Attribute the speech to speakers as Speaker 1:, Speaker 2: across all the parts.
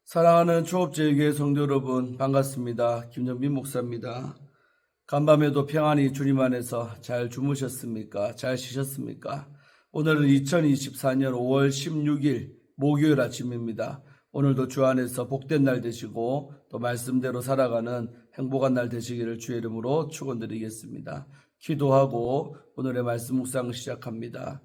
Speaker 1: 사랑하는 초업제일교회 성도 여러분, 반갑습니다. 김정민 목사입니다. 간밤에도 평안히 주님 안에서 잘 주무셨습니까? 잘 쉬셨습니까? 오늘은 2024년 5월 16일 목요일 아침입니다. 오늘도 주 안에서 복된 날 되시고 또 말씀대로 살아가는 행복한 날 되시기를 주의 이름으로 축원드리겠습니다. 기도하고 오늘의 말씀 묵상을 시작합니다.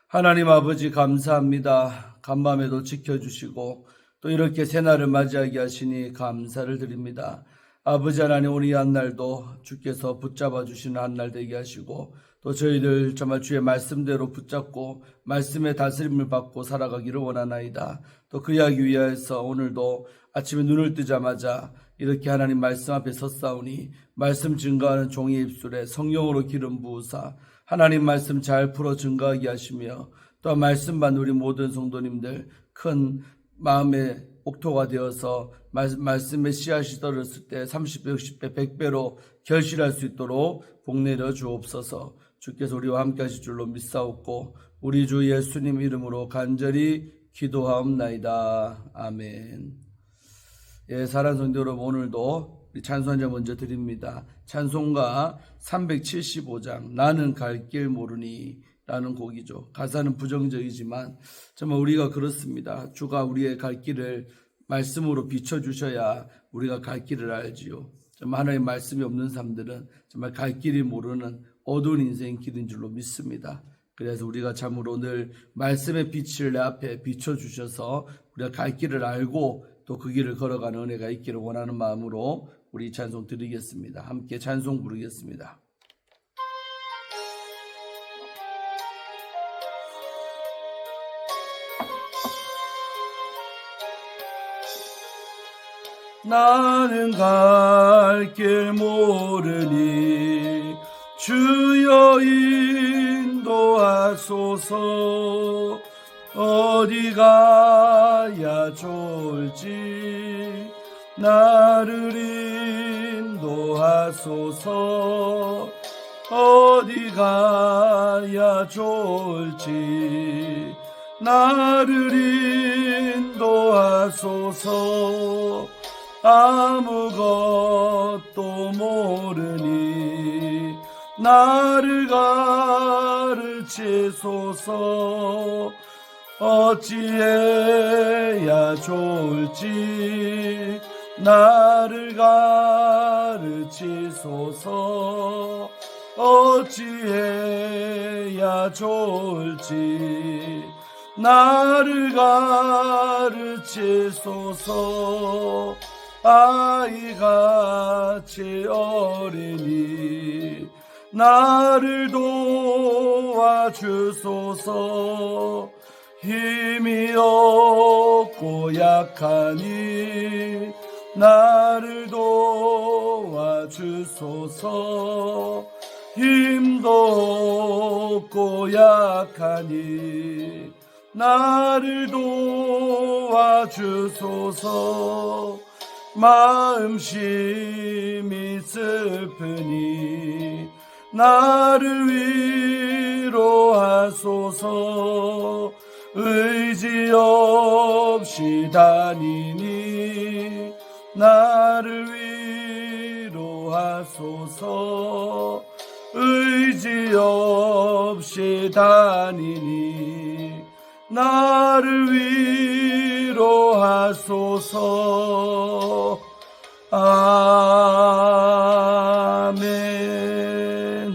Speaker 1: 하나님 아버지 감사합니다. 간밤에도 지켜주시고 또 이렇게 새날을 맞이하게 하시니 감사를 드립니다. 아버지 하나님, 오늘 이 한날도 주께서 붙잡아 주시는 한날 되게 하시고 또 저희들 정말 주의 말씀대로 붙잡고 말씀의 다스림을 받고 살아가기를 원하나이다. 또 그리하기 위하여서 오늘도 아침에 눈을 뜨자마자 이렇게 하나님 말씀 앞에 섰사오니 말씀 증거하는 종의 입술에 성령으로 기름 부으사 하나님 말씀 잘 풀어 증거하게 하시며 또 말씀 받는 우리 모든 성도님들 큰 마음의 옥토가 되어서 말씀의 씨앗이 떨어졌을 때 30배, 60배, 100배로 결실할 수 있도록 복내려 주옵소서. 주께서 우리와 함께 하실 줄로 믿사옵고 우리 주 예수님 이름으로 간절히 기도하옵나이다. 아멘. 예, 사랑하는 성도 여러분, 오늘도 찬송자 먼저 드립니다. 찬송가 375장 나는 갈 길 모르니 라는 곡이죠. 가사는 부정적이지만 정말 우리가 그렇습니다. 주가 우리의 갈 길을 말씀으로 비춰주셔야 우리가 갈 길을 알지요. 정말 하나님의 말씀이 없는 사람들은 정말 갈 길이 모르는 어두운 인생의 길인 줄로 믿습니다. 그래서 우리가 참으로 늘 말씀의 빛을 내 앞에 비춰주셔서 우리가 갈 길을 알고 또 그 길을 걸어가는 은혜가 있기를 원하는 마음으로 우리 찬송 드리겠습니다. 함께 찬송 부르겠습니다. 나는 갈 길 모르니 주여 인도하소서. 어디 가야 좋을지 나를 인도하소서. 어디 가야 좋을지 나를 인도하소서. 아무것도 모르니 나를 가르치소서. 어찌해야 좋을지 나를 가르치소서. 어찌해야 좋을지 나를 가르치소서. 아이같이 어리니 나를 도와주소서. 힘이 없고 약하니 나를 도와주소서. 힘도 없고 약하니 나를 도와주소서. 마음심이 슬프니 나를 위로하소서. 의지 없이 다니니 나를 위로하소서. 의지 없이 다니니 나를 위로하소서. 아멘.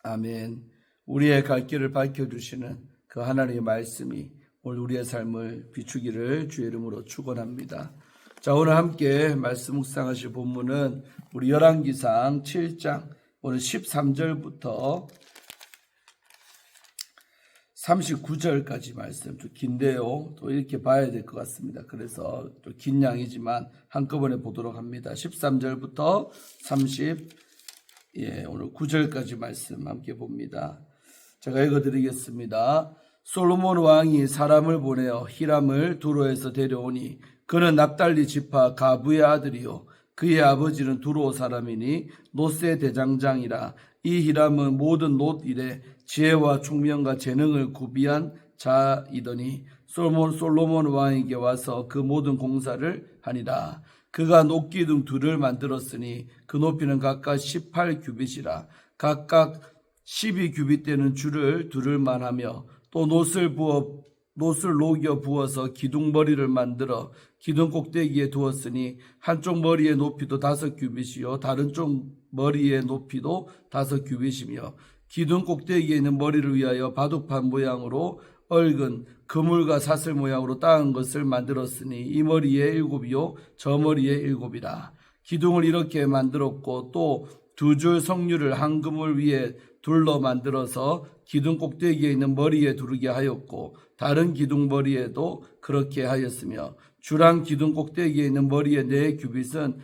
Speaker 1: 아멘. 우리의 갈 길을 밝혀주시는 그 하나님의 말씀이 오늘 우리의 삶을 비추기를 주의 이름으로 축원합니다. 자, 오늘 함께 말씀 묵상하실 본문은 우리 열왕기상 7장 오늘 13절부터 39절까지 말씀, 좀 긴데요. 또 이렇게 봐야 될 것 같습니다. 그래서 또 긴 양이지만 한꺼번에 보도록 합니다. 13절부터 오늘 9절까지 말씀 함께 봅니다. 제가 읽어드리겠습니다. 솔로몬 왕이 사람을 보내어 히람을 두로에서 데려오니 그는 납달리 지파 가부의 아들이요 그의 아버지는 두로 사람이니 롯의 대장장이라. 이 히람은 모든 롯 일에 지혜와 총명과 재능을 구비한 자이더니 솔로몬 왕에게 와서 그 모든 공사를 하니라. 그가 녹기둥 둘을 만들었으니 그 높이는 각각 18규빗이라. 각각 12규빗 되는 줄을 두를만 하며 또 노슬 녹여 부어서 기둥머리를 만들어 기둥 꼭대기에 두었으니 한쪽 머리의 높이도 5규빗이요 다른 쪽 머리의 높이도 5규빗이며 기둥 꼭대기에 있는 머리를 위하여 바둑판 모양으로 얽은 그물과 사슬 모양으로 따은 것을 만들었으니 이 머리에 7이요 저 머리에 7이라. 기둥을 이렇게 만들었고 또 2줄 석류를 한 그물 위에 둘러 만들어서 기둥 꼭대기에 있는 머리에 두르게 하였고 다른 기둥 머리에도 그렇게 하였으며 주랑 기둥 꼭대기에 있는 머리의 4규빗은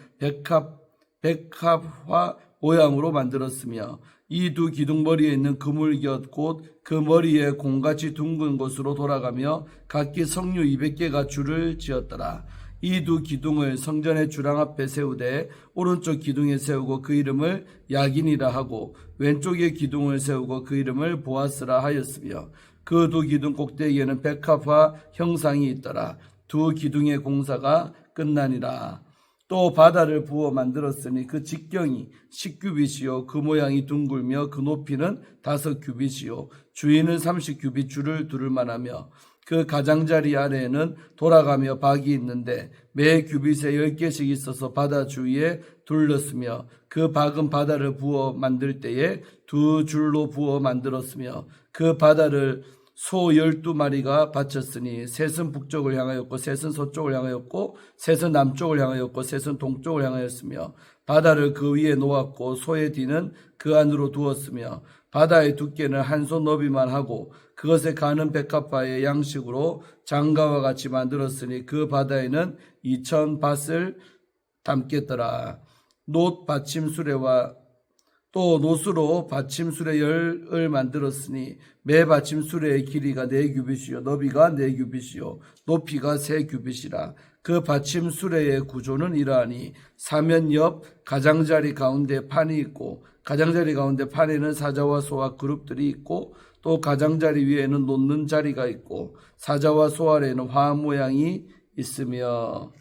Speaker 1: 백합화 모양으로 만들었으며 이 두 기둥 머리에 있는 그물 곁 곧 그 머리에 공같이 둥근 곳으로 돌아가며 각기 석류 200개가 줄을 지었더라. 이 두 기둥을 성전의 주랑 앞에 세우되 오른쪽 기둥에 세우고 그 이름을 야긴이라 하고 왼쪽의 기둥을 세우고 그 이름을 보아스라 하였으며 그 두 기둥 꼭대기에는 백합화 형상이 있더라. 두 기둥의 공사가 끝나니라. 또 바다를 부어 만들었으니 그 직경이 10규빗이요 그 모양이 둥글며 그 높이는 5규빗이요 주위는 30규빗 줄을 두를만하며 그 가장자리 아래에는 돌아가며 박이 있는데 매 규빗에 10개씩 있어서 바다 주위에 둘렀으며 그 박은 바다를 부어 만들 때에 2줄로 부어 만들었으며 그 바다를 소 12마리가 바쳤으니 셋은 북쪽을 향하였고 셋은 서쪽을 향하였고 셋은 남쪽을 향하였고 셋은 동쪽을 향하였으며 바다를 그 위에 놓았고 소의 뒤는 그 안으로 두었으며 바다의 두께는 한 손 너비만 하고 그것에 가는 백합화의 양식으로 장가와 같이 만들었으니 그 바다에는 2000밭을 담겠더라. 놋 받침수레와 또 노수로 받침수레 10을 만들었으니 매 받침수레의 길이가 4규빗이요 너비가 4규빗이요 높이가 3규빗이라. 그 받침수레의 구조는 이러하니 사면 옆 가장자리 가운데 판이 있고 가장자리 가운데 판에는 사자와 소와 그룹들이 있고 또 가장자리 위에는 놓는 자리가 있고 사자와 소 아래에는 화 모양이 있으며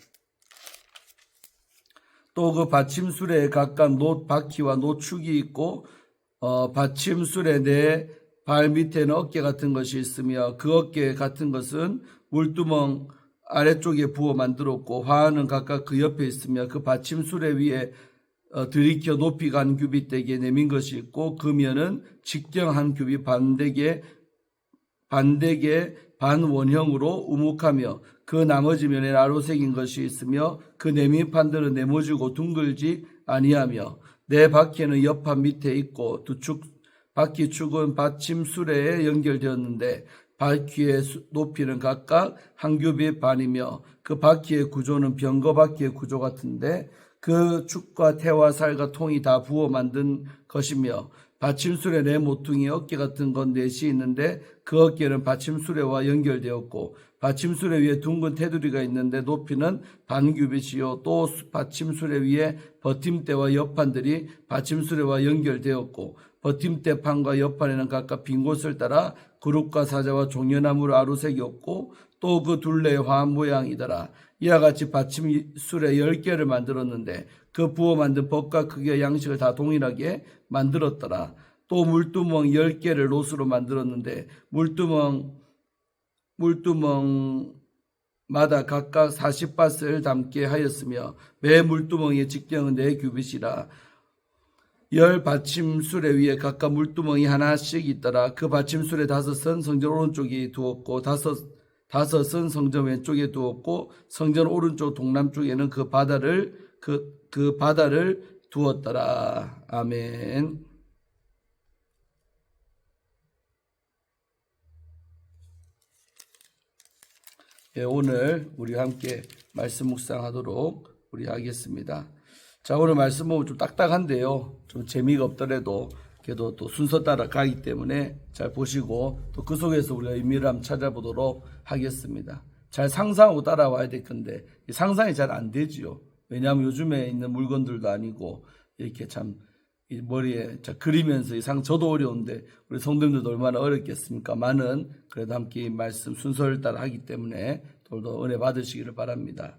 Speaker 1: 또 그 받침술에 각각 놋 바퀴와 놋축이 있고 받침술의 네 발 밑에는 어깨 같은 것이 있으며 그 어깨 같은 것은 물두멍 아래쪽에 부어 만들었고 화는 각각 그 옆에 있으며 그 받침술에 위에 들이켜 높이가 한 규빗 되게 내민 것이 있고 그 면은 직경 한 규빗 반대게 반원형으로 우묵하며 그 나머지 면에 나로 새긴 것이 있으며 그 내민 판들은 네모지고 둥글지 아니하며 네 바퀴는 옆판 밑에 있고 두 축 바퀴 축은 받침수레에 연결되었는데 바퀴의 높이는 각각 한 규빗 반이며 그 바퀴의 구조는 병거 바퀴의 구조 같은데 그 축과 태와 살과 통이 다 부어 만든 것이며 받침수레 네 모퉁이 어깨 같은 건 넷이 있는데 그 어깨는 받침수레와 연결되었고 받침수레 위에 둥근 테두리가 있는데 높이는 반규빗이요 또 받침수레 위에 버팀대와 옆판들이 받침수레와 연결되었고 버팀대 판과 옆판에는 각각 빈 곳을 따라 그룹과 사자와 종려나무를 아루색이었고 또 그 둘레의 화한 모양이더라. 이와 같이 받침술에 10개를 만들었는데 그 부어 만든 법과 크기와 양식을 다 동일하게 만들었더라. 또 물두멍 10개를 놋으로 만들었는데 물두멍마다 각각 40밭을 담게 하였으며 매 물두멍의 직경은 4규빗이라. 10 받침술에 위에 각각 물두멍이 하나씩 있더라. 그 받침술에 5은 성전 오른쪽에 두었고 다섯은 성전 왼쪽에 두었고 성전 오른쪽 동남쪽에는 그 바다를 두었더라. 아멘. 예, 오늘 우리 함께 말씀 묵상하도록 우리 하겠습니다. 자, 오늘 말씀 보면 좀 딱딱한데요. 좀 재미가 없더라도 그래도 또 순서 따라 가기 때문에 잘 보시고 또 그 속에서 우리가 의미를 한번 찾아보도록 하겠습니다. 잘 상상하고 따라와야 될 건데 상상이 잘 안 되지요. 왜냐하면 요즘에 있는 물건들도 아니고 이렇게 참 이 머리에 그리면서 저도 어려운데 우리 성도님들도 얼마나 어렵겠습니까만은 그래도 함께 이 말씀 순서를 따라 하기 때문에 또 은혜 받으시기를 바랍니다.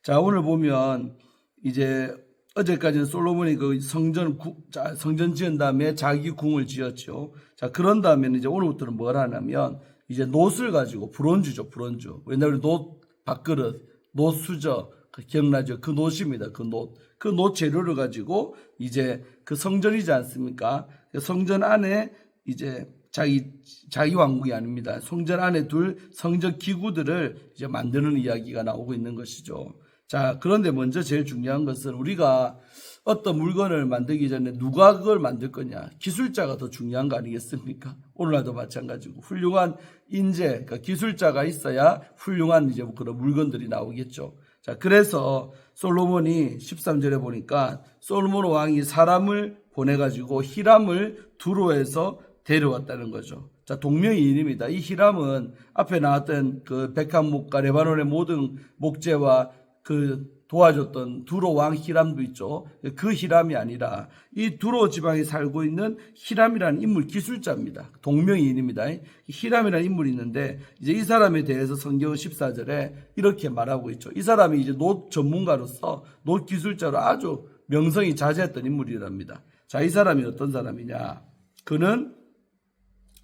Speaker 1: 자, 오늘 보면 이제 어제까지는 솔로몬이 그 성전 지은 다음에 자기 궁을 지었죠. 자, 그런 다음에는 이제 오늘부터는 뭘 하냐면 이제 놋을 가지고 브론즈죠, 브론즈. 옛날에 놋 밥그릇, 놋 수저, 기억나죠? 그 놋입니다. 그 놋. 그 놋 재료를 가지고 이제 그 성전이지 않습니까? 성전 안에 이제 자기 왕국이 아닙니다. 성전 안에 둘 성전 기구들을 이제 만드는 이야기가 나오고 있는 것이죠. 자, 그런데 먼저 제일 중요한 것은 우리가 어떤 물건을 만들기 전에 누가 그걸 만들 거냐. 기술자가 더 중요한 거 아니겠습니까? 오늘날도 마찬가지고 훌륭한 인재, 그러니까 기술자가 있어야 훌륭한 이제 그런 물건들이 나오겠죠. 자, 그래서 솔로몬이 13절에 보니까 솔로몬 왕이 사람을 보내가지고 히람을 두로에서 데려왔다는 거죠. 자, 동명이인입니다. 이 히람은 앞에 나왔던 그 백합목과 레바논의 모든 목재와 그 도와줬던 두로 왕 히람도 있죠. 그 히람이 아니라 이 두로 지방에 살고 있는 히람이라는 인물 기술자입니다. 동명이인입니다. 히람이라는 인물이 있는데 이제 이 사람에 대해서 성경 14절에 이렇게 말하고 있죠. 이 사람이 이제 놋 전문가로서 놋 기술자로 아주 명성이 자자했던 인물이랍니다. 자, 이 사람이 어떤 사람이냐? 그는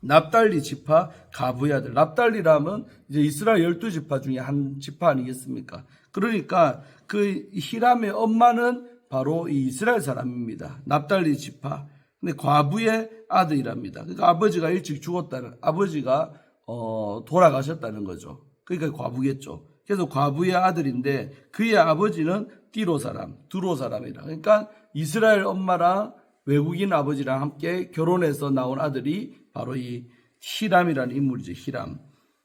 Speaker 1: 납달리 지파 가부의 아들. 납달리라면 이제 이스라엘 12지파 중에 한 지파 아니겠습니까? 그러니까 그 히람의 엄마는 바로 이 이스라엘 사람입니다. 납달리 지파. 근데 과부의 아들이랍니다. 그러니까 아버지가 일찍 죽었다는, 아버지가 돌아가셨다는 거죠. 그러니까 과부겠죠. 그래서 과부의 아들인데 그의 아버지는 띠로 사람, 두로 사람이라. 그러니까 이스라엘 엄마랑 외국인 아버지랑 함께 결혼해서 나온 아들이 바로 이 히람이라는 인물이죠. 히람.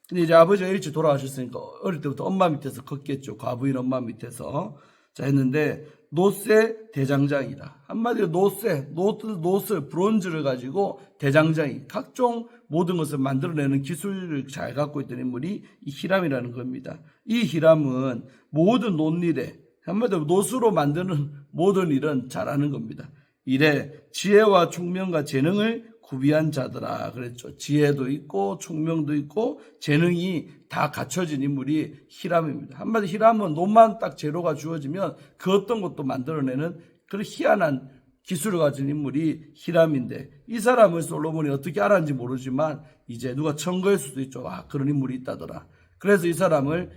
Speaker 1: 근데 이제 아버지가 일찍 돌아가셨으니까 어릴 때부터 엄마 밑에서 컸겠죠. 과부인 엄마 밑에서. 자, 했는데 놋의 대장장이다. 한마디로 놋을 브론즈를 가지고 대장장이, 각종 모든 것을 만들어내는 기술을 잘 갖고 있던 인물이 이 히람이라는 겁니다. 이 히람은 모든 놋일에, 한마디로 놋으로 만드는 모든 일은 잘하는 겁니다. 이래 지혜와 총명과 재능을 구비한 자더라 그랬죠. 지혜도 있고 총명도 있고 재능이 다 갖춰진 인물이 히람입니다. 한마디 히람은 놋만 딱 재료가 주어지면 그 어떤 것도 만들어내는 그런 희한한 기술을 가진 인물이 히람인데 이 사람을 솔로몬이 어떻게 알았는지 모르지만 이제 누가 청거할 수도 있죠. 아, 그런 인물이 있다더라. 그래서 이 사람을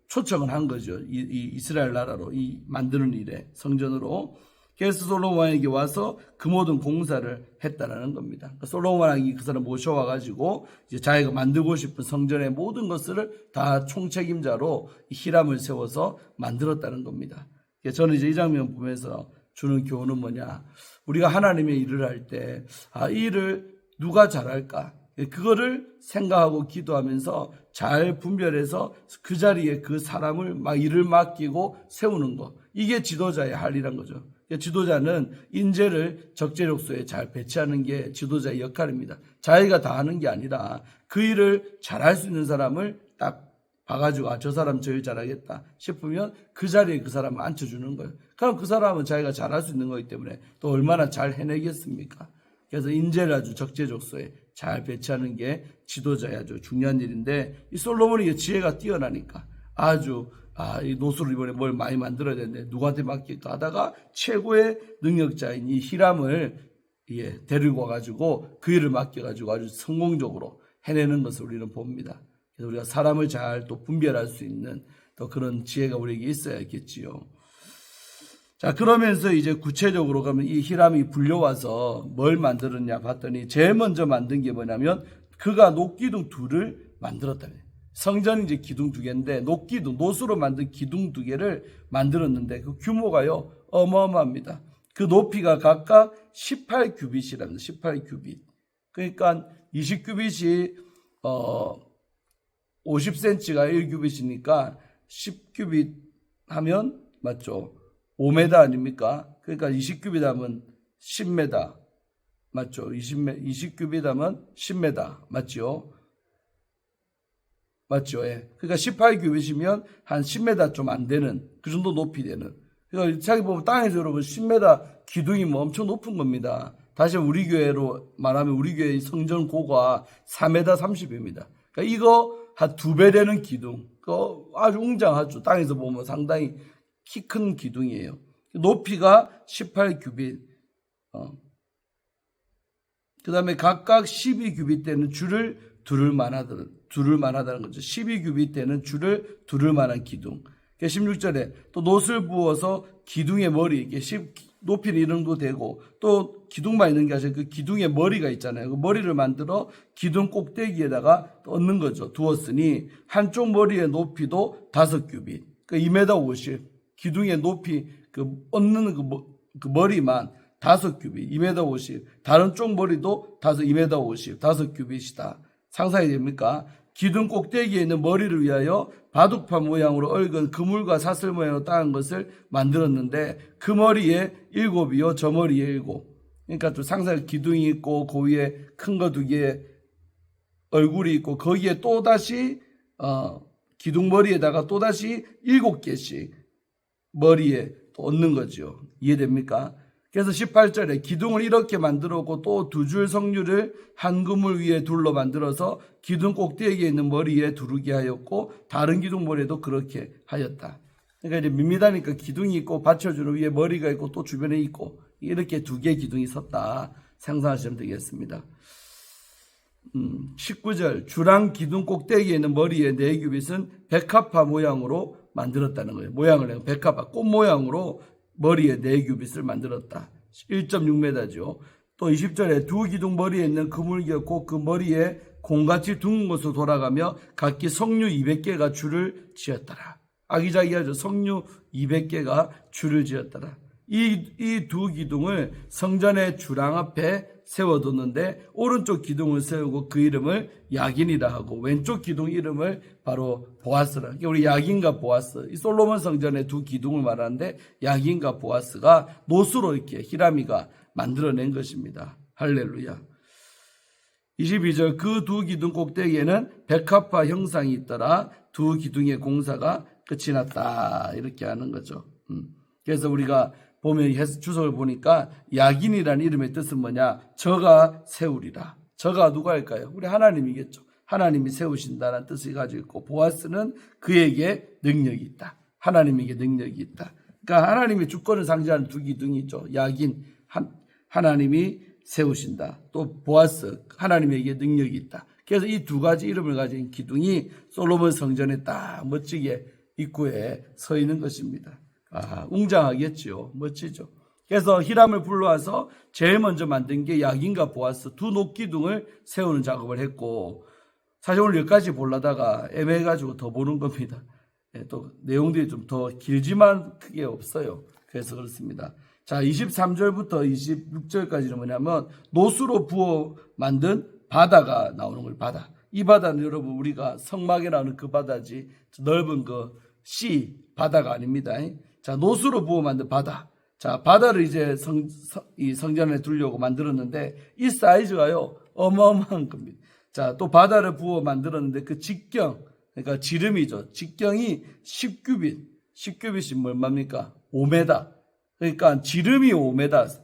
Speaker 1: 초청을 한 거죠. 이 이스라엘 나라로 이 만드는 일에 성전으로. 그래서 솔로몬 왕에게 와서 그 모든 공사를 했다라는 겁니다. 그러니까 솔로몬 왕이 그 사람 모셔와가지고 이제 자기가 만들고 싶은 성전의 모든 것을 다 총책임자로 히람을 세워서 만들었다는 겁니다. 그래서 저는 이제 이 장면 보면서 주는 교훈은 뭐냐? 우리가 하나님의 일을 할 때, 이 일을 누가 잘할까? 그거를 생각하고 기도하면서 잘 분별해서 그 자리에 그 사람을 일을 맡기고 세우는 거. 이게 지도자의 할 일이란 거죠. 지도자는 인재를 적재적소에 잘 배치하는 게 지도자의 역할입니다. 자기가 다 하는 게 아니라 그 일을 잘할 수 있는 사람을 딱 봐가지고 저 사람 제일 잘하겠다 싶으면 그 자리에 그 사람을 앉혀주는 거예요. 그럼 그 사람은 자기가 잘할 수 있는 거기 때문에 또 얼마나 잘 해내겠습니까? 그래서 인재를 아주 적재적소에 잘 배치하는 게 지도자의 아주 중요한 일인데 이 솔로몬이 지혜가 뛰어나니까 아주 이 놋으로 이번에 뭘 많이 만들어야 되는데 누구한테 맡길까 하다가 최고의 능력자인 이 히람을 데리고 와가지고 그 일을 맡겨가지고 아주 성공적으로 해내는 것을 우리는 봅니다. 그래서 우리가 사람을 잘 또 분별할 수 있는 또 그런 지혜가 우리에게 있어야겠지요. 자, 그러면서 이제 구체적으로 가면 이 히람이 불려와서 뭘 만들었냐 봤더니 제일 먼저 만든 게 뭐냐면 그가 놋기둥 둘을 만들었다는 거예요. 성전 이제 기둥 2개인데 놋으로 만든 기둥 2개를 만들었는데 그 규모가요 어마어마합니다. 그 높이가 각각 18규빗이랍니다. 18규빗. 그러니까 20규빗이 50cm가 1규빗이니까 10규빗 하면 맞죠? 5m 아닙니까? 그러니까 20규빗 하면 10m 맞죠? 20규빗 하면 10m 맞죠? 맞죠? 예. 그러니까 18규빗이면 한 10m 좀 안 되는 그 정도 높이 되는. 그러니까 자기 보면 땅에서 여러분 10m 기둥이 뭐 엄청 높은 겁니다. 다시 우리 교회로 말하면 우리 교회 성전 고가 4m 30입니다. 그러니까 이거 한 2배 되는 기둥. 아주 웅장하죠. 땅에서 보면 상당히 키 큰 기둥이에요. 높이가 18규빗. 그 다음에 각각 12규빗 되는 줄을 두를 만하다는 거죠. 12규빗 되는 줄을 두를 만한 기둥. 16절에 또 놋을 부어서 기둥의 머리, 이게 높이는 이 정도 되고, 또 기둥만 있는 게 아니라 그 기둥의 머리가 있잖아요. 그 머리를 만들어 기둥 꼭대기에다가 얹는 거죠. 두었으니 한쪽 머리의 높이도 5규빗. 그 2m 50. 기둥의 높이, 얹는 그 머리만 5규빗, 2m 50. 다른 쪽 머리도 2m 50, 5규빗이다. 상상이 됩니까? 기둥 꼭대기에 있는 머리를 위하여 바둑판 모양으로 얽은 그물과 사슬 모양으로 따은 것을 만들었는데 그 머리에 7이요, 저 머리에 7. 그러니까 좀 상상 기둥이 있고 그 위에 큰 거 2개 얼굴이 있고 거기에 또다시 기둥 머리에다가 또다시 7개씩 머리에 또 얹는 거죠. 이해됩니까? 그래서 18절에 기둥을 이렇게 만들었고 또 2줄 성류를 한 그물 위에 둘러 만들어서 기둥 꼭대기에 있는 머리에 두르게 하였고 다른 기둥 머리에도 그렇게 하였다. 그러니까 이제 밋밋하니까 기둥이 있고 받쳐주는 위에 머리가 있고 또 주변에 있고 이렇게 2개의 기둥이 섰다. 상상하시면 되겠습니다. 19절 주랑 기둥 꼭대기에 있는 머리에 4규빗은 백합화 모양으로 만들었다는 거예요. 모양을 내고 백합화 꽃 모양으로 머리에 4규빗을 만들었다. 1.6m죠. 또 20절에 2 기둥 머리에 있는 그물이었고 그 머리에 공같이 둥근 곳으로 돌아가며 각기 성류 200개가 줄을 지었더라. 아기자기하죠. 성류 200개가 줄을 지었더라. 이 2 기둥을 성전의 주랑 앞에 세워뒀는데 오른쪽 기둥을 세우고 그 이름을 야긴이라 하고 왼쪽 기둥 이름을 바로 보아스라. 우리 야긴과 보아스, 이 솔로몬 성전의 2 기둥을 말하는데 야긴과 보아스가 놋으로 이렇게 히라미가 만들어낸 것입니다. 할렐루야. 22절 그 2 기둥 꼭대기에는 백합화 형상이 있더라. 2 기둥의 공사가 끝이 났다. 이렇게 하는 거죠. 그래서 우리가 보면 주석을 보니까 야긴이라는 이름의 뜻은 뭐냐? 저가 세우리라. 저가 누가 할까요? 우리 하나님이겠죠. 하나님이 세우신다는 뜻을 가지고 있고 보아스는 그에게 능력이 있다. 하나님에게 능력이 있다. 그러니까 하나님의 주권을 상징하는 2 기둥이죠. 야긴, 하나님이 세우신다. 또 보아스, 하나님에게 능력이 있다. 그래서 이 2가지 이름을 가진 기둥이 솔로몬 성전에 딱 멋지게 입구에 서 있는 것입니다. 웅장하겠죠. 멋지죠. 그래서 히람을 불러와서 제일 먼저 만든 게 야긴과 보아스 2 녹기둥을 세우는 작업을 했고, 사실 오늘 여기까지 보려다가 애매해가지고 더 보는 겁니다. 또 내용들이 좀 더 길지만 크게 없어요. 그래서 그렇습니다. 자, 23절부터 26절까지는 뭐냐면 놋으로 부어 만든 바다가 나오는 거예요. 바다. 이 바다는 여러분 우리가 성막에 나오는 그 바다지 넓은 그 바다가 아닙니다. 자, 놋으로 부어 만든 바다. 자, 바다를 이제 이 성전에 두려고 만들었는데 이 사이즈가요 어마어마한 겁니다. 자, 또 바다를 부어 만들었는데 그 직경, 그러니까 지름이죠. 직경이 10규빗. 10규빗이 얼마입니까? 5m. 그러니까 지름이 5m.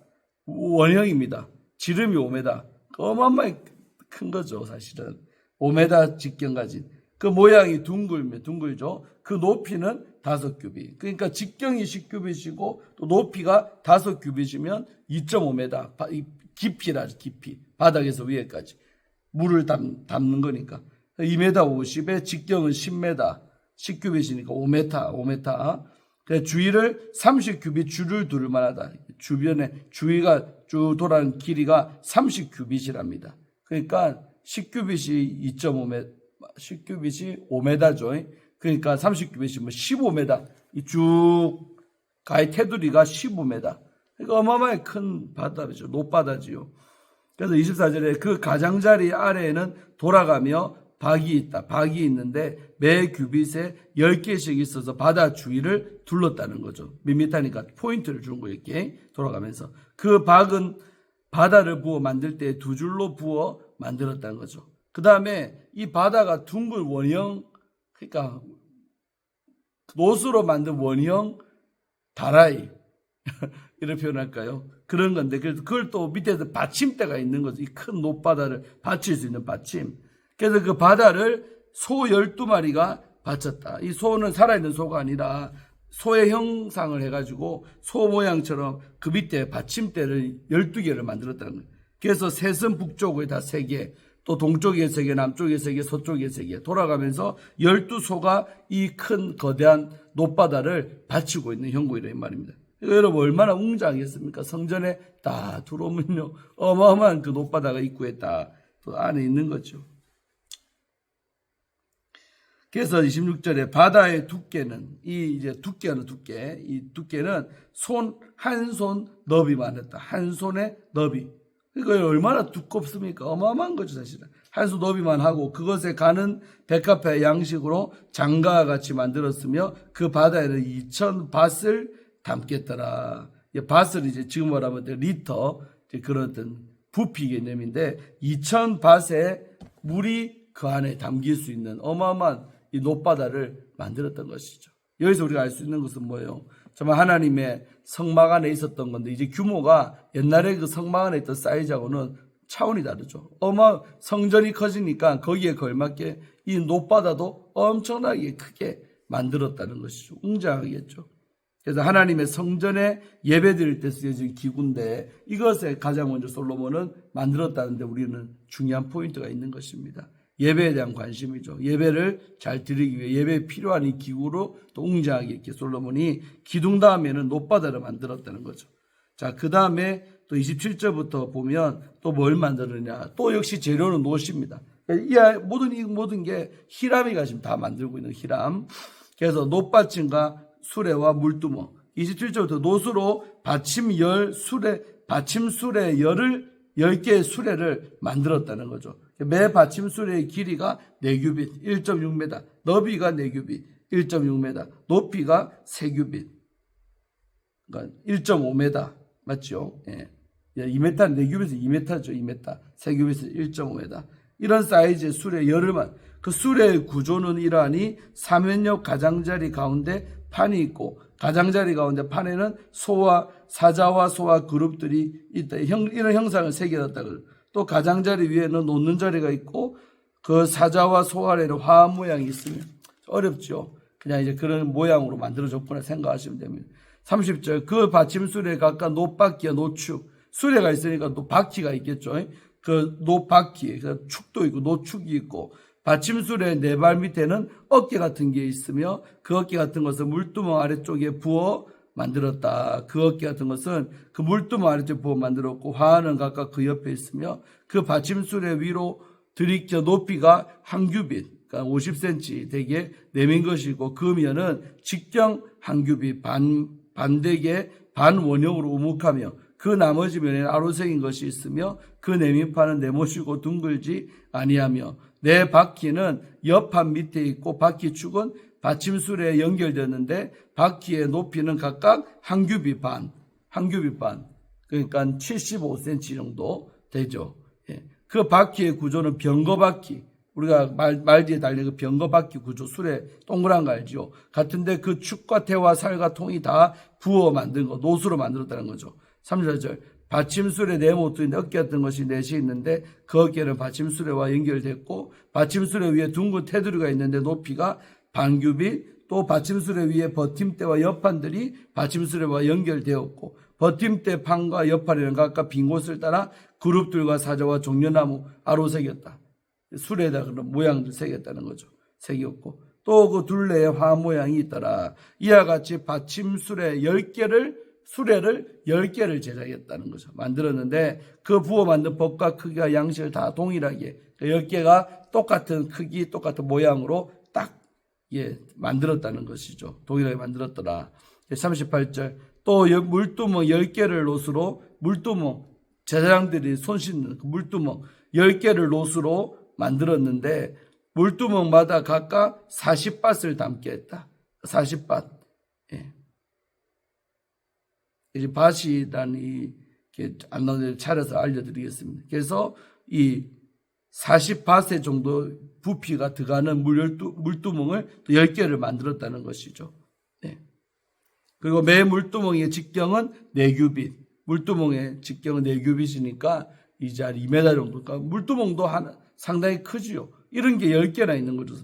Speaker 1: 원형입니다. 지름이 5m. 어마어마하게 큰 거죠, 사실은. 5m 직경 가진. 그 모양이 둥글죠. 그 높이는 5규빗. 그러니까 직경이 10규빗이고 또 높이가 5규빗이면 2.5m. 깊이라죠, 깊이. 바닥에서 위에까지. 물을 담는 거니까. 2m 50에 직경은 10m. 10규빗이니까 5m. 그래서 주위를 30규빗 줄을 두를 만하다. 주변에 주위가 쭉 돌아가는 길이가 30규빗이랍니다. 그러니까 10규빗이 2.5m. 10규빗이 5m죠. 그러니까 30규빗이면 15m. 쭉 가의 테두리가 15m. 그러니까 어마어마하게 큰 바다죠. 높바다지요. 그래서 24절에 그 가장자리 아래에는 돌아가며 박이 있다. 박이 있는데 매 규빗에 10개씩 있어서 바다 주위를 둘렀다는 거죠. 밋밋하니까 포인트를 주는 거예요. 이렇게 돌아가면서. 그 박은 바다를 부어 만들 때 2줄로 부어 만들었다는 거죠. 그 다음에 이 바다가 둥글 원형, 그러니까 놋으로 만든 원형 다라이 이렇게 표현할까요? 그런 건데, 그래서 그걸 또 밑에서 받침대가 있는 거죠. 이 큰 높바다를 받칠 수 있는 받침. 그래서 그 바다를 소 12마리가 바쳤다. 이 소는 살아있는 소가 아니라 소의 형상을 해가지고 소 모양처럼 그 밑에 받침대를 12개를 만들었다는 거예요. 그래서 세선 북쪽에 다 3개, 또 동쪽에 3개, 남쪽에 3개, 서쪽에 3개 돌아가면서 12소가 이 큰 거대한 높바다를 받치고 있는 형국이란 말입니다. 여러분 얼마나 웅장하겠습니까? 성전에 딱 들어오면요 어마어마한 그 높바다가 입구에 딱 또 안에 있는 거죠. 그래서 26절에 바다의 두께는 이 두께는 한 손 너비만 했다. 한 손의 너비. 그러니까 얼마나 두껍습니까? 어마어마한 거죠, 사실은. 한 손 너비만 하고 그것에 가는 백합화 양식으로 장가와 같이 만들었으며 그 바다에는 2000밧을 담겠더라. 밧을 이제 지금 말하면 리터 그런 어떤 부피 개념인데 2000밧에 물이 그 안에 담길 수 있는 어마어마한 이 높바다를 만들었던 것이죠. 여기서 우리가 알 수 있는 것은 뭐예요? 정말 하나님의 성막 안에 있었던 건데 이제 규모가 옛날에 그 성막 안에 있던 사이즈하고는 차원이 다르죠. 성전이 커지니까 거기에 걸맞게 이 높바다도 엄청나게 크게 만들었다는 것이죠. 웅장하겠죠. 그래서 하나님의 성전에 예배드릴 때 쓰여진 기구인데 이것에 가장 먼저 솔로몬은 만들었다는데 우리는 중요한 포인트가 있는 것입니다. 예배에 대한 관심이죠. 예배를 잘 드리기 위해 예배에 필요한 이 기구로 또 웅장하게 이렇게 솔로몬이 기둥 다음에는 높바다를 만들었다는 거죠. 자, 그 다음에 또 27절부터 보면 또 뭘 만들었냐. 또 역시 재료는 놋입니다. 모든 게 히람이가 지금 다 만들고 있는 히람. 그래서 놋받침과 수레와 물두멍. 27절부터 놋으로 받침술의 10개의 수레를 만들었다는 거죠. 매 받침수레의 길이가 4규빗, 1.6m, 너비가 4규빗, 1.6m, 높이가 3규빗, 그러니까 1.5m, 맞죠? 예. 2m, 4규빗은 2m죠, 2m. 3규빗은 1.5m. 이런 사이즈의 수레 열흘만. 그 수레의 구조는 이러하니 사면역 가장자리 가운데 판이 있고 가장자리 가운데 판에는 사자와 소와 그룹들이 있다. 이런 형상을 새겨놨다. 또 가장자리 위에는 놓는 자리가 있고 그 사자와 소 아래로 화합 모양이 있으면 어렵죠. 그냥 이제 그런 모양으로 만들어졌구나 생각하시면 됩니다. 30절 그 받침수레에 각각 놋바퀴와 노축 수레가 있으니까 또 바퀴가 있겠죠. 그 놋바퀴 축도 있고 노축이 있고 받침수레 4발 밑에는 어깨 같은 게 있으며 그 어깨 같은 것은 물두멍 아래쪽에 부어 만들었다. 그 어깨 같은 것은 그 물두멍 아래쪽에 부어 만들었고 화환은 각각 그 옆에 있으며 그 받침수레 위로 들이켜 높이가 한 규빗 그러니까 50cm 되게 내민 것이고 그 면은 직경 한 규빗 반대게 반원형으로 우묵하며 그 나머지 면에는 아로색인 것이 있으며 그 내민판은 네모시고 둥글지 아니하며 네 바퀴는 옆판 밑에 있고 바퀴축은 받침수레에 연결되었는데 바퀴의 높이는 각각 한 규빗 반 그러니까 75cm 정도 되죠. 예. 그 바퀴의 구조는 병거바퀴 우리가 말 뒤에 달린 그 병거바퀴 구조 수레 동그란 거 알죠. 같은데 그 축과 태와 살과 통이 다 부어 만든 거 놋으로 만들었다는 거죠. 3절 받침수레 네모트인데 어깨 같은 것이 넷이 있는데 그 어깨는 받침수레와 연결됐고 받침수레 위에 둥근 테두리가 있는데 높이가 반규빗 또 받침수레 위에 버팀대와 옆판들이 받침수레와 연결되었고 버팀대 판과 옆판에는 각각 빈 곳을 따라 그룹들과 사자와 종려나무 아로새겼다. 수레에다 그런 모양들 새겼다는 거죠. 새겼고 또 그 둘레에 화 모양이 있더라. 이와 같이 받침수레 10개를 수레를 10개를 제작했다는 거죠. 만들었는데 그 부어 만든 법과 크기와 양식을 다 동일하게 10개가 똑같은 크기, 똑같은 모양으로 딱 만들었다는 것이죠. 동일하게 만들었더라. 38절 또 물두멍 10개를 놋으로 물두멍 제사장들이 손 씻는 그 물두멍 10개를 놋으로 만들었는데 물두멍마다 각각 40밧을 담게 했다. 40밧. 예. 이제 밭이라는 안나를 차려서 알려드리겠습니다. 그래서 이 40밭의 정도 부피가 들어가는 물두멍을 또 10개를 만들었다는 것이죠. 네. 그리고 매 물두멍의 직경은 4규빗. 물두멍의 직경은 4규빗이니까 이 자리 2m 정도. 그러니까 물두멍도 상당히 크지요. 이런 게 10개나 있는 거죠.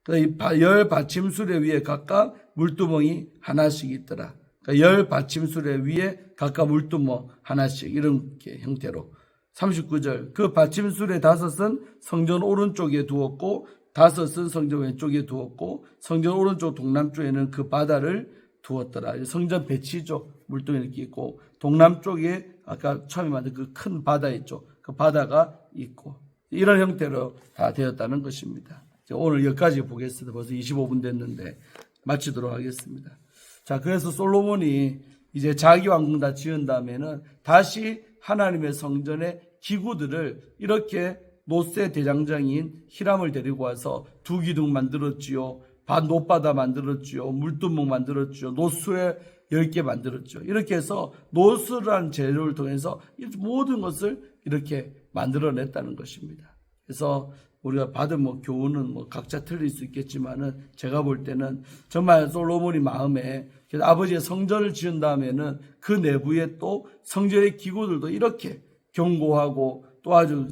Speaker 1: 그러니까 열 받침수레 위에 각각 물두멍이 하나씩 있더라. 그러니까 열 받침수레 위에 각각 물두멍 하나씩 이렇게 형태로. 39절 그 받침수레 5은 성전 오른쪽에 두었고 5은 성전 왼쪽에 두었고 성전 오른쪽 동남쪽에는 그 바다를 두었더라. 성전 배치죠. 물동이 이렇게 있고 동남쪽에 아까 처음에 만든 그 큰 바다 있죠. 그 바다가 있고 이런 형태로 다 되었다는 것입니다. 오늘 여기까지 보겠습니다. 벌써 25분 됐는데 마치도록 하겠습니다. 자, 그래서 솔로몬이 이제 자기 왕궁 다 지은 다음에는 다시 하나님의 성전의 기구들을 이렇게 노세 대장장인 히람을 데리고 와서 두 기둥 만들었지요. 노바다 만들었지요. 물두멍 만들었지요. 노수에 10개 만들었죠. 이렇게 해서 노수라는 재료를 통해서 모든 것을 이렇게 만들어냈다는 것입니다. 그래서 우리가 받은 교훈은 각자 틀릴 수 있겠지만은 제가 볼 때는 정말 솔로몬이 마음에 아버지의 성전을 지은 다음에는 그 내부에 또 성전의 기구들도 이렇게 견고하고 또 아주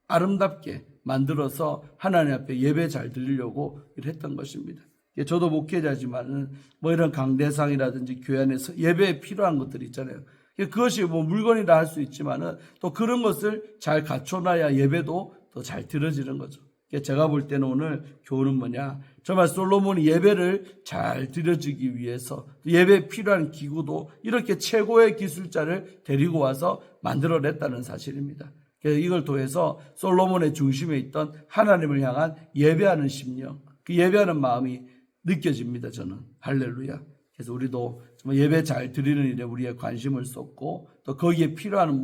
Speaker 1: 아름답게 만들어서 하나님 앞에 예배 잘 드리려고 했던 것입니다. 저도 목회자지만은 이런 강대상이라든지 교회 안에서 예배에 필요한 것들이 있잖아요. 그것이 물건이라 할 수 있지만은 또 그런 것을 잘 갖춰놔야 예배도 더 잘 드려지는 거죠. 제가 볼 때는 오늘 교훈은 뭐냐? 정말 솔로몬이 예배를 잘 드려지기 위해서 예배에 필요한 기구도 이렇게 최고의 기술자를 데리고 와서 만들어냈다는 사실입니다. 그래서 이걸 통해서 솔로몬의 중심에 있던 하나님을 향한 예배하는 심령, 그 예배하는 마음이 느껴집니다. 저는 할렐루야. 그래서 우리도 정말 예배 잘 드리는 일에 우리의 관심을 쏟고 또 거기에 필요한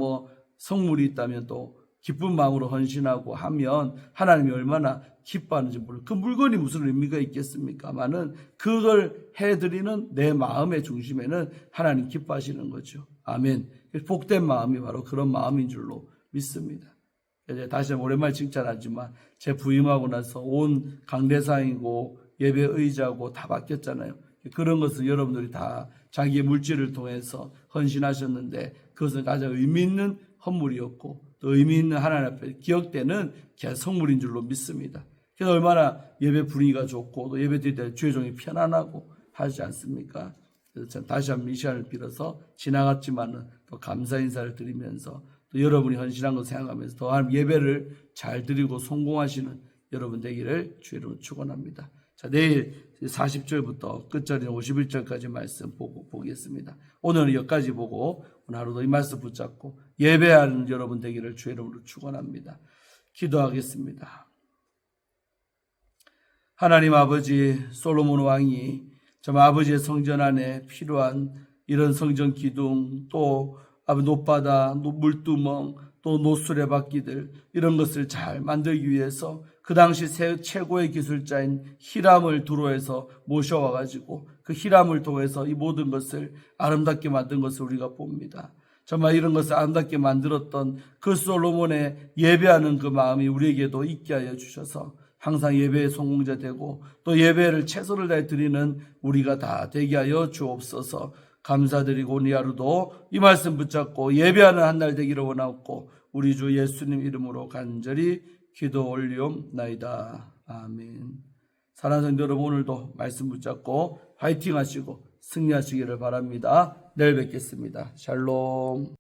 Speaker 1: 성물이 있다면 또 기쁜 마음으로 헌신하고 하면 하나님이 얼마나 기뻐하는지 몰라요. 그 물건이 무슨 의미가 있겠습니까마는 그걸 해드리는 내 마음의 중심에는 하나님 기뻐하시는 거죠. 아멘. 복된 마음이 바로 그런 마음인 줄로 믿습니다. 다시 오랜만에 칭찬하지만 제 부임하고 나서 온 강대상이고 예배 의자고 다 바뀌었잖아요. 그런 것을 여러분들이 다 자기의 물질을 통해서 헌신하셨는데 그것은 가장 의미 있는 헌물이었고 또 의미 있는 하나님 앞에 기억되는 성물인 줄로 믿습니다. 그래서 얼마나 예배 분위기가 좋고 또 예배 드릴 때 주의 종이 편안하고 하지 않습니까? 그래서 다시 한번 이 시간을 빌어서 지나갔지만은 또 감사 인사를 드리면서 또 여러분이 헌신한 것 생각하면서 더 하나님 예배를 잘 드리고 성공하시는 여러분 되기를 주의 이름으로 축원합니다. 자, 내일 40절부터 끝절인 51절까지 말씀 보겠습니다. 오늘은 여기까지 보고 오늘 하루도 이 말씀 붙잡고 예배하는 여러분 되기를 주의 이름으로 축원합니다. 기도하겠습니다. 하나님 아버지, 솔로몬 왕이 정말 아버지의 성전 안에 필요한 이런 성전 기둥 또 노바다, 물두멍, 또 노수레바퀴들 이런 것을 잘 만들기 위해서 그 당시 최고의 기술자인 히람을 두로에서 모셔와가지고 그 히람을 통해서 이 모든 것을 아름답게 만든 것을 우리가 봅니다. 정말 이런 것을 아름답게 만들었던 그 솔로몬의 예배하는 그 마음이 우리에게도 있게 하여 주셔서 항상 예배의 성공자 되고 또 예배를 최선을 다해 드리는 우리가 다 되게 하여 주옵소서. 감사드리고 오늘 하루도 이 말씀 붙잡고 예배하는 한 날 되기를 원하옵고 우리 주 예수님 이름으로 간절히 기도 올리옵나이다. 아멘. 사랑하는 성도 여러분, 오늘도 말씀 붙잡고 화이팅 하시고 승리하시기를 바랍니다. 내일 뵙겠습니다. 샬롬.